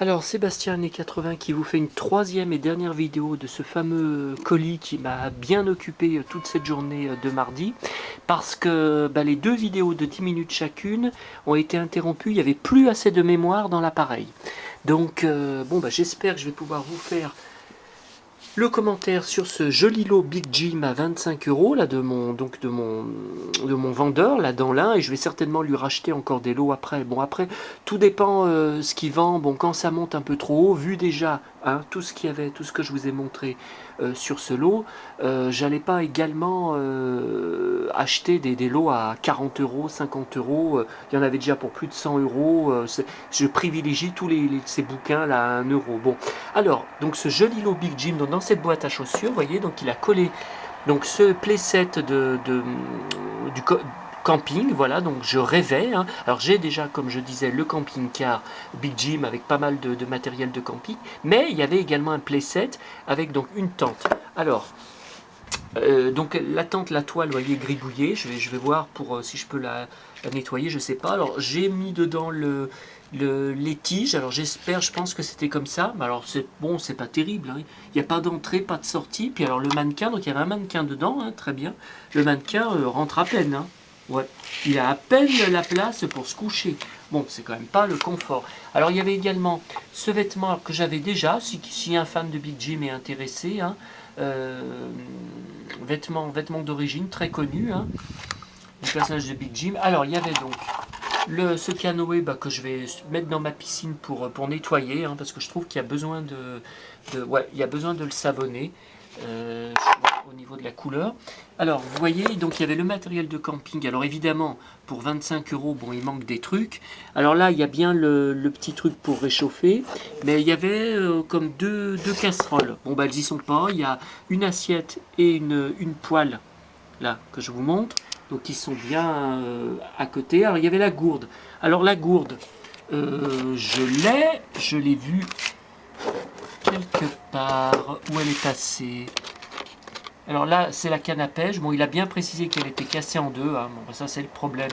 Alors Sébastien Années 80 qui vous fait une troisième et dernière vidéo de ce fameux colis qui m'a bien occupé toute cette journée de mardi parce que les deux vidéos de 10 minutes chacune ont été interrompues, il n'y avait plus assez de mémoire dans l'appareil. Donc j'espère que je vais pouvoir vous faire le commentaire sur ce joli lot Big Jim à 25 euros là, de mon vendeur là dans l'un, et je vais certainement lui racheter encore des lots après. Bon, après, tout dépend ce qu'il vend. Bon, quand ça monte un peu trop haut, vu déjà tout ce qu'il y avait, tout ce que je vous ai montré sur ce lot, j'allais pas également acheter des lots à 40 euros, 50 euros. Il y en avait déjà pour plus de 100 euros. Je privilégie tous ces bouquins là à 1 euro. Bon, alors, donc ce joli lot Big Jim dans cette boîte à chaussures, vous voyez, donc il a collé donc ce playset du camping, voilà, donc je rêvais. Alors j'ai déjà, comme je disais, le camping-car Big Jim avec pas mal de matériel de camping, mais il y avait également un playset avec donc une tente. Alors, donc la tente, la toile, vous voyez, gribouillée. Je vais voir pour si je peux la nettoyer, je sais pas. Alors j'ai mis dedans les tiges. Alors j'espère, je pense que c'était comme ça. Mais alors c'est bon, c'est pas terrible. Il n'y a pas d'entrée, pas de sortie. Puis alors le mannequin, donc il y avait un mannequin dedans, très bien. Le mannequin rentre à peine. Ouais. Il a à peine la place pour se coucher. Bon, c'est quand même pas le confort. Alors il y avait également ce vêtement que j'avais déjà, si un fan de Big Jim est intéressé. Euh, vêtements d'origine très connu, du personnage de Big Jim. Alors il y avait donc ce canoë que je vais mettre dans ma piscine pour nettoyer, parce que je trouve qu'il y a besoin il y a besoin de le savonner au niveau de la couleur. Alors vous voyez, donc il y avait le matériel de camping. Alors évidemment, pour 25 euros, bon, il manque des trucs. Alors là, il y a bien le petit truc pour réchauffer, mais il y avait comme deux casseroles. Bon, elles y sont pas. Il y a une assiette et une poêle là que je vous montre. Donc ils sont bien à côté. Alors il y avait la gourde. Alors la gourde, je l'ai vue quelque part. Où elle est passée? Alors là, c'est la canne à pêche. Bon, il a bien précisé qu'elle était cassée en deux. Bon, ça, c'est le problème.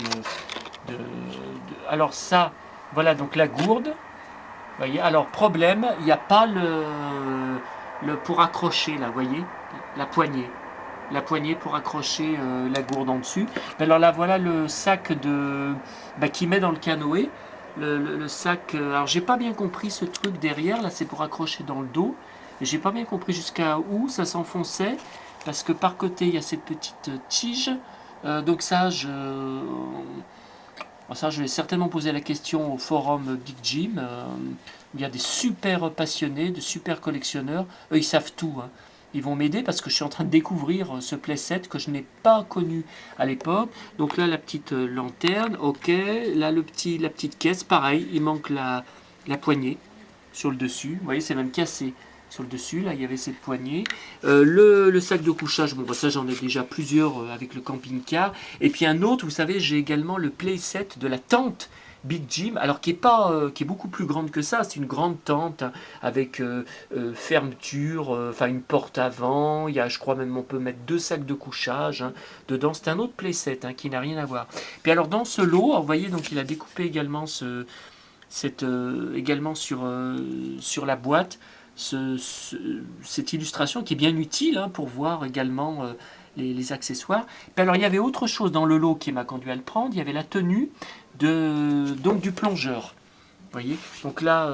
Alors ça, voilà donc la gourde. Vous voyez. Alors problème, il n'y a pas le pour accrocher là. Vous voyez, la poignée. La poignée pour accrocher la gourde en dessus. Alors là, voilà le sac qu'il met dans le canoë. Le sac. Alors j'ai pas bien compris ce truc derrière. Là, c'est pour accrocher dans le dos. J'ai pas bien compris jusqu'à où ça s'enfonçait, parce que par côté il y a cette petite tige. Donc ça, je vais certainement poser la question au forum Big Jim. Il y a des super passionnés, de super collectionneurs. Eux, ils savent tout. Ils vont m'aider parce que je suis en train de découvrir ce playset que je n'ai pas connu à l'époque. Donc là, la petite lanterne, ok. Là, la petite caisse, pareil, il manque la poignée sur le dessus. Vous voyez, c'est même cassé sur le dessus. Là, il y avait cette poignée. Le sac de couchage, bon, ça, j'en ai déjà plusieurs avec le camping-car. Et puis un autre, vous savez, j'ai également le playset de la tente Big Jim, alors qui est beaucoup plus grande que ça. C'est une grande tente avec fermeture, enfin une porte avant. Il y a, je crois même, on peut mettre deux sacs de couchage dedans. C'est un autre playset qui n'a rien à voir. Puis alors dans ce lot, alors, vous voyez, donc il a découpé également également sur la boîte cette illustration qui est bien utile pour voir également les accessoires. Puis alors il y avait autre chose dans le lot qui m'a conduit à le prendre. Il y avait la tenue donc du plongeur. Vous voyez. Donc là,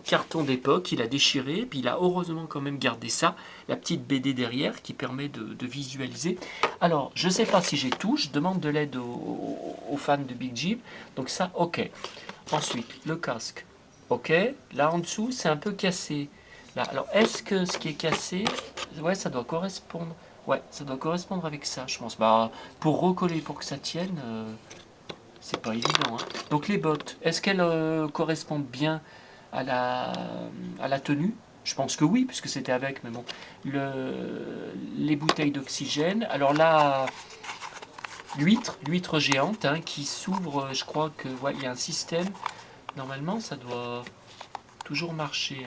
carton d'époque, il a déchiré, puis il a heureusement quand même gardé ça, la petite BD derrière qui permet de visualiser. Alors, je ne sais pas si j'ai tout, je demande de l'aide aux fans de Big Jim. Donc ça, ok. Ensuite, le casque. Ok. Là en dessous, c'est un peu cassé. Là, alors, est-ce que ce qui est cassé, ouais, ça doit correspondre. Ouais, ça doit correspondre avec ça, je pense. Pour recoller, pour que ça tienne, c'est pas évident. Donc les bottes, est-ce qu'elles correspondent bien à la tenue? Je pense que oui, puisque c'était avec, mais bon. Les bouteilles d'oxygène. Alors là, l'huître géante qui s'ouvre, je crois que il y a un système. Normalement, ça doit toujours marcher.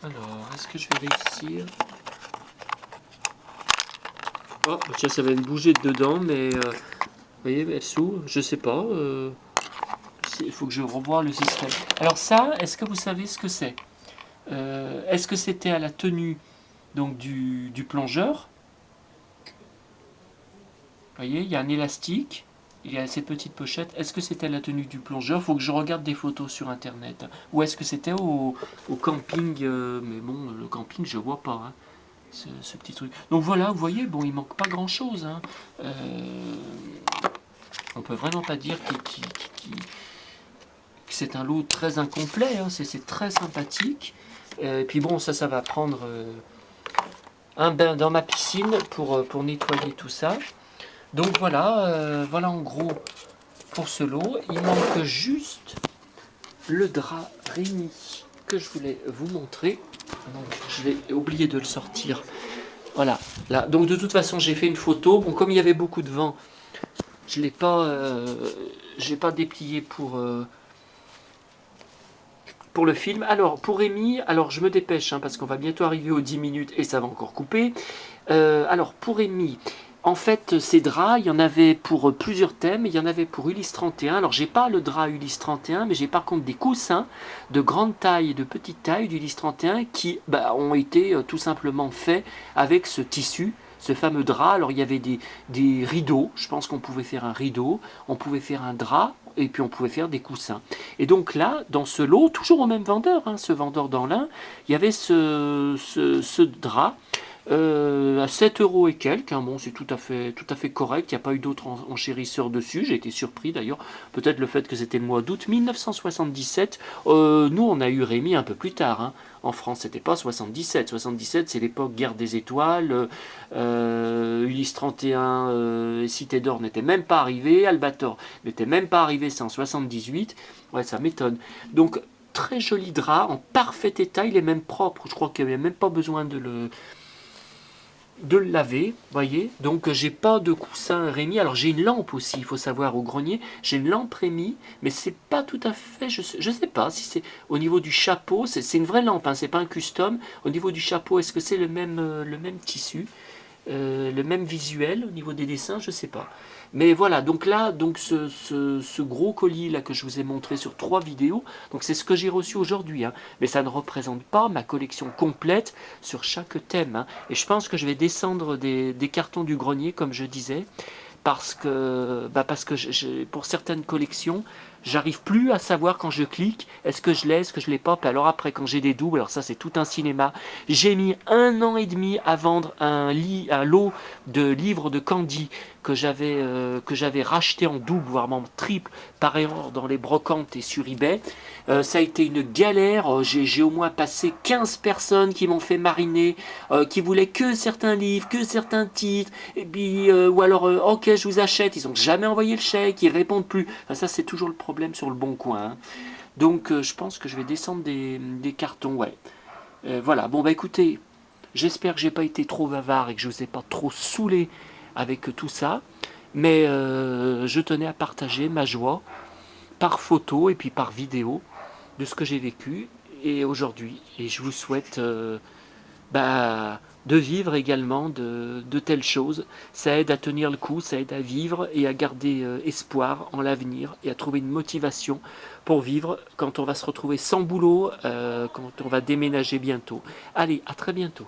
Alors, est-ce que je vais réussir? Oh, tiens, ça va me bouger de dedans, mais vous voyez, elle s'ouvre. Je sais pas. il faut que je revoie le système. Alors ça, est-ce que vous savez ce que c'est? Est-ce que c'était à la tenue donc du plongeur? Vous voyez, il y a un élastique, il y a ces petites pochettes. Est-ce que c'était à la tenue du plongeur? Il faut que je regarde des photos sur internet. Ou est-ce que c'était au camping? Mais bon, le camping, je vois pas. Hein, ce petit truc. Donc voilà, vous voyez, bon, il manque pas grand-chose. Hein. On peut vraiment pas dire que c'est un lot très incomplet. Hein. C'est très sympathique. Et puis bon, ça va prendre un bain dans ma piscine pour nettoyer tout ça. Donc voilà, voilà en gros pour ce lot. Il manque juste le drap Rémi que je voulais vous montrer. Donc je vais oublier de le sortir. Voilà, là. Donc de toute façon j'ai fait une photo. Bon, comme il y avait beaucoup de vent, je l'ai pas, j'ai pas déplié pour le film. Alors pour Rémi, alors je me dépêche hein, parce qu'on va bientôt arriver aux 10 minutes et ça va encore couper. Alors pour Rémi, en fait ces draps, il y en avait pour plusieurs thèmes. Il y en avait pour Ulysse 31. Alors j'ai pas le drap Ulysse 31, mais j'ai par contre des coussins de grande taille et de petite taille d'Ulysse 31 qui ont été tout simplement faits avec ce tissu. Ce fameux drap, alors il y avait des rideaux, je pense qu'on pouvait faire un rideau, on pouvait faire un drap, et puis on pouvait faire des coussins. Et donc là, dans ce lot, toujours au même vendeur, hein, ce vendeur dans l'Ain, il y avait ce drap à 7 euros et quelques. Hein, bon, c'est tout à fait correct, il n'y a pas eu d'autres enchérisseurs dessus, j'ai été surpris d'ailleurs, peut-être le fait que c'était le mois d'août 1977. Nous, on a eu Rémi un peu plus tard, hein. En France, c'était pas 77. 77, c'est l'époque Guerre des Étoiles. Ulysse 31 et Cité d'Or n'étaient même pas arrivés. Albator n'était même pas arrivé, c'est en 78. Ouais, ça m'étonne. Donc, très joli drap, en parfait état. Il est même propre. Je crois qu'il n'y avait même pas besoin de le laver, voyez. Donc j'ai pas de coussin Rémi. Alors j'ai une lampe aussi, il faut savoir, au grenier. J'ai une lampe Rémi, mais c'est pas tout à fait, je sais pas si c'est au niveau du chapeau, c'est une vraie lampe, hein, c'est pas un custom. Au niveau du chapeau, est-ce que c'est le même tissu, le même visuel au niveau des dessins, je sais pas. Mais voilà, donc là, donc ce gros colis là que je vous ai montré sur 3 vidéos, donc c'est ce que j'ai reçu aujourd'hui, hein, mais ça ne représente pas ma collection complète sur chaque thème. Hein, et je pense que je vais descendre des cartons du grenier, comme je disais, parce que pour certaines collections, j'arrive plus à savoir quand je clique, est-ce que je l'ai, est-ce que je l'ai pas. Puis alors après, quand j'ai des doubles, alors ça c'est tout un cinéma. J'ai mis 1 an et demi à vendre un lot de livres de Candy que j'avais racheté en double, voire même triple, par erreur dans les brocantes et sur eBay. Ça a été une galère. J'ai au moins passé 15 personnes qui m'ont fait mariner, qui voulaient que certains livres, que certains titres, et puis, ou alors, ok, je vous achète, ils n'ont jamais envoyé le chèque, ils répondent plus. Enfin, ça, c'est toujours le problème sur le Bon Coin. Hein. Donc, je pense que je vais descendre des cartons, ouais. Voilà, bon, bah écoutez, j'espère que j'ai pas été trop bavard et que je vous ai pas trop saoulé avec tout ça, mais je tenais à partager ma joie par photo et puis par vidéo de ce que j'ai vécu et aujourd'hui. Et je vous souhaite de vivre également de telles choses. Ça aide à tenir le coup, ça aide à vivre et à garder espoir en l'avenir et à trouver une motivation pour vivre quand on va se retrouver sans boulot, quand on va déménager bientôt. Allez, à très bientôt.